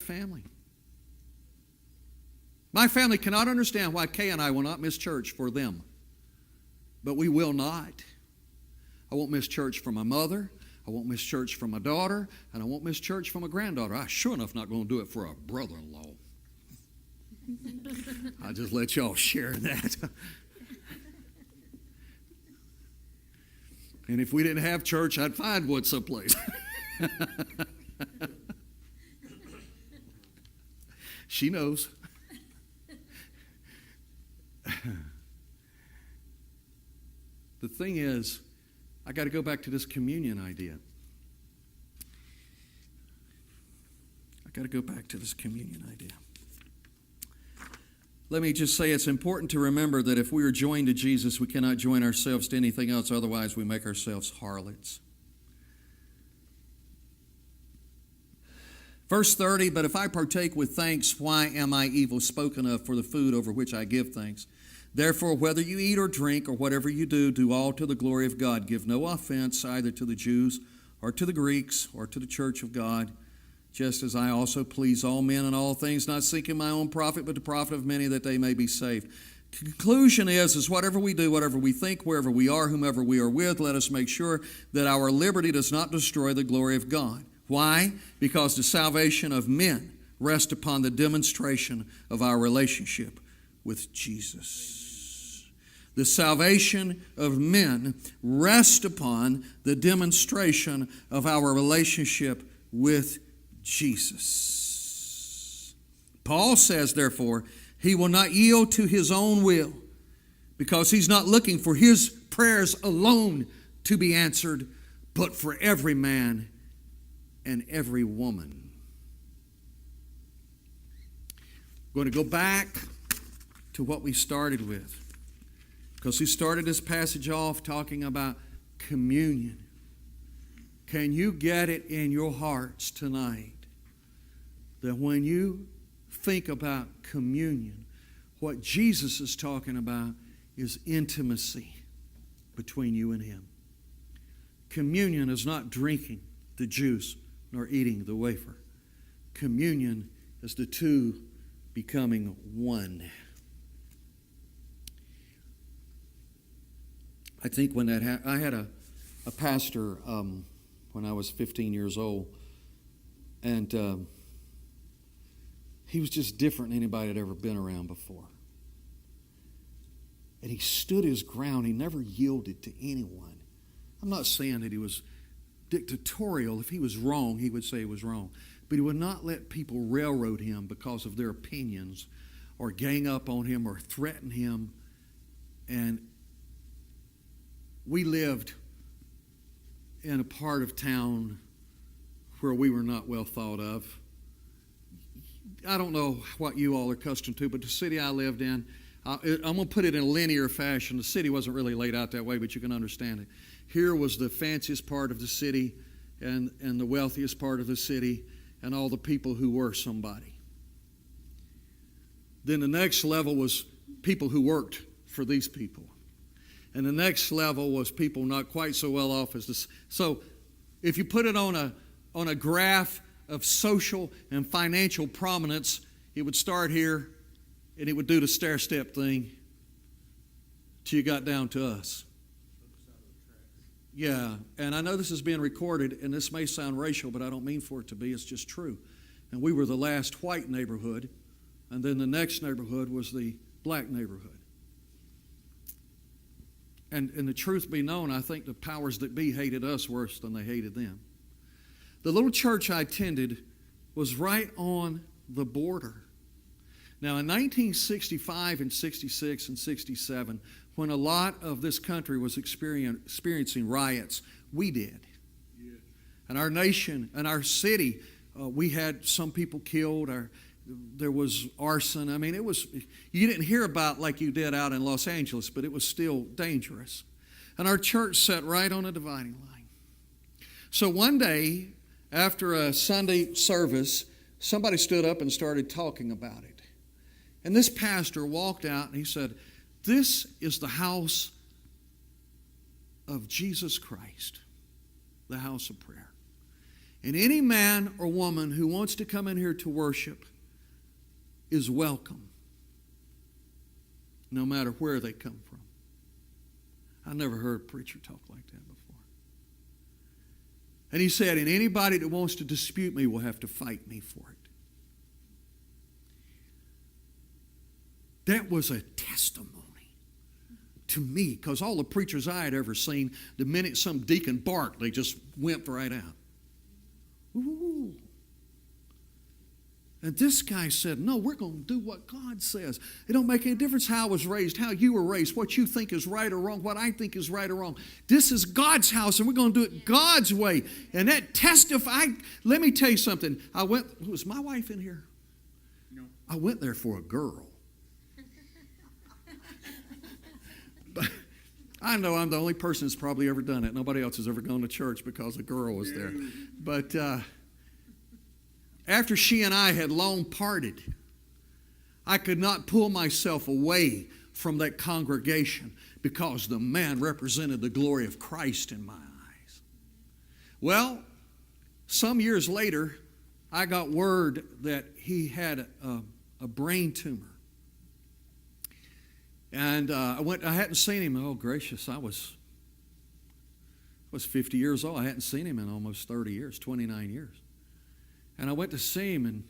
family. My family cannot understand why Kay and I will not miss church for them. But we will not. I won't miss church for my mother. I won't miss church for my daughter. And I won't miss church for my granddaughter. I'm sure enough not going to do it for a brother-in-law. I'll just let y'all share that. And if we didn't have church, I'd find one someplace. She knows. The thing is, I got to go back to this communion idea. Let me just say it's important to remember that if we are joined to Jesus, we cannot join ourselves to anything else. Otherwise, we make ourselves harlots. Verse 30, but if I partake with thanks, why am I evil spoken of for the food over which I give thanks? Therefore, whether you eat or drink or whatever you do, do all to the glory of God. Give no offense either to the Jews or to the Greeks or to the church of God, just as I also please all men in all things, not seeking my own profit, but the profit of many, that they may be saved. The conclusion is whatever we do, whatever we think, wherever we are, whomever we are with, let us make sure that our liberty does not destroy the glory of God. Why? Because the salvation of men rests upon the demonstration of our relationship with Jesus. The salvation of men rests upon the demonstration of our relationship with Jesus. Paul says, therefore, he will not yield to his own will because he's not looking for his prayers alone to be answered, but for every man and every woman. I'm going to go back to what we started with, because he started this passage off talking about communion. Can you get it in your hearts tonight that when you think about communion, what Jesus is talking about is intimacy between you and him? Communion is not drinking the juice nor eating the wafer. Communion is the two becoming one. I think when that I had a pastor when I was 15 years old, and he was just different than anybody I'd ever been around before. And he stood his ground. He never yielded to anyone. I'm not saying that he was dictatorial. If he was wrong, he would say he was wrong. But he would not let people railroad him because of their opinions or gang up on him or threaten him. And we lived in a part of town where we were not well thought of. I don't know what you all are accustomed to, but the city I lived in, I'm going to put it in a linear fashion. The city wasn't really laid out that way, but you can understand it. Here was the fanciest part of the city and the wealthiest part of the city and all the people who were somebody. Then the next level was people who worked for these people. And the next level was people not quite so well off as this. So if you put it on a graph of social and financial prominence, it would start here and it would do the stair-step thing till you got down to us. Yeah, and I know this is being recorded, and this may sound racial, but I don't mean for it to be. It's just true. And we were the last white neighborhood, and then the next neighborhood was the black neighborhood. And the truth be known, I think the powers that be hated us worse than they hated them. The little church I attended was right on the border. Now, in 1965 and 66 and 67, when a lot of this country was experiencing riots, we did. Yeah. And our nation and our city, we had some people killed. There was arson. I mean, you didn't hear about like you did out in Los Angeles, but it was still dangerous. And our church sat right on a dividing line. So one day, after a Sunday service, somebody stood up and started talking about it. And this pastor walked out and he said, "This is the house of Jesus Christ, the house of prayer. And any man or woman who wants to come in here to worship is welcome, no matter where they come from. I never heard a preacher talk like that before. And he said, and anybody that wants to dispute me will have to fight me for it. That was a testimony to me, because all the preachers I had ever seen, the minute some deacon barked, they just went right out. Ooh. And this guy said, no, we're going to do what God says. It don't make any difference how I was raised, how you were raised, what you think is right or wrong, what I think is right or wrong. This is God's house, and we're going to do it God's way. And that let me tell you something. Was my wife in here? No. I went there for a girl. But I know I'm the only person that's probably ever done it. Nobody else has ever gone to church because a girl was there. But after she and I had long parted, I could not pull myself away from that congregation because the man represented the glory of Christ in my eyes. Well, some years later, I got word that he had a brain tumor. And I hadn't seen him. Oh, gracious, I was 50 years old. I hadn't seen him in almost 30 years, 29 years. And I went to see him, and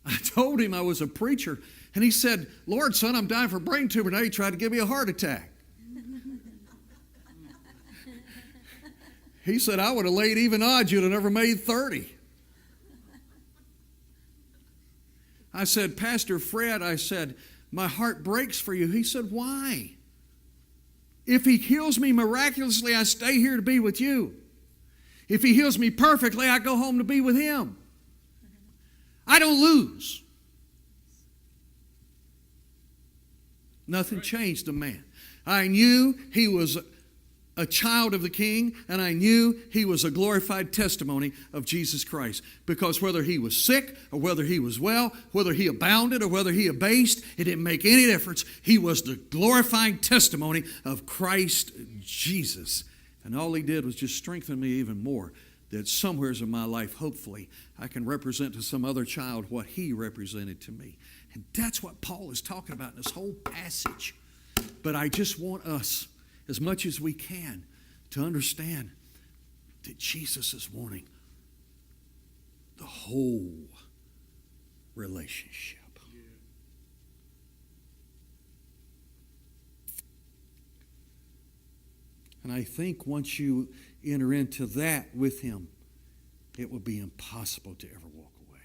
I told him I was a preacher. And he said, Lord, son, I'm dying for a brain tumor. Now he tried to give me a heart attack. He said, I would have laid even odds you'd have never made 30. I said, Pastor Fred, I said, my heart breaks for you. He said, why? If he heals me miraculously, I stay here to be with you. If he heals me perfectly, I go home to be with him. I don't lose. Nothing changed the man. I knew he was a child of the King, and I knew he was a glorified testimony of Jesus Christ. Because whether he was sick or whether he was well, whether he abounded or whether he abased, it didn't make any difference. He was the glorifying testimony of Christ Jesus. And all he did was just strengthen me even more, that somewheres in my life, hopefully, I can represent to some other child what he represented to me. And that's what Paul is talking about in this whole passage. But I just want us, as much as we can, to understand that Jesus is wanting the whole relationship. And I think once you enter into that with him, it will be impossible to ever walk away.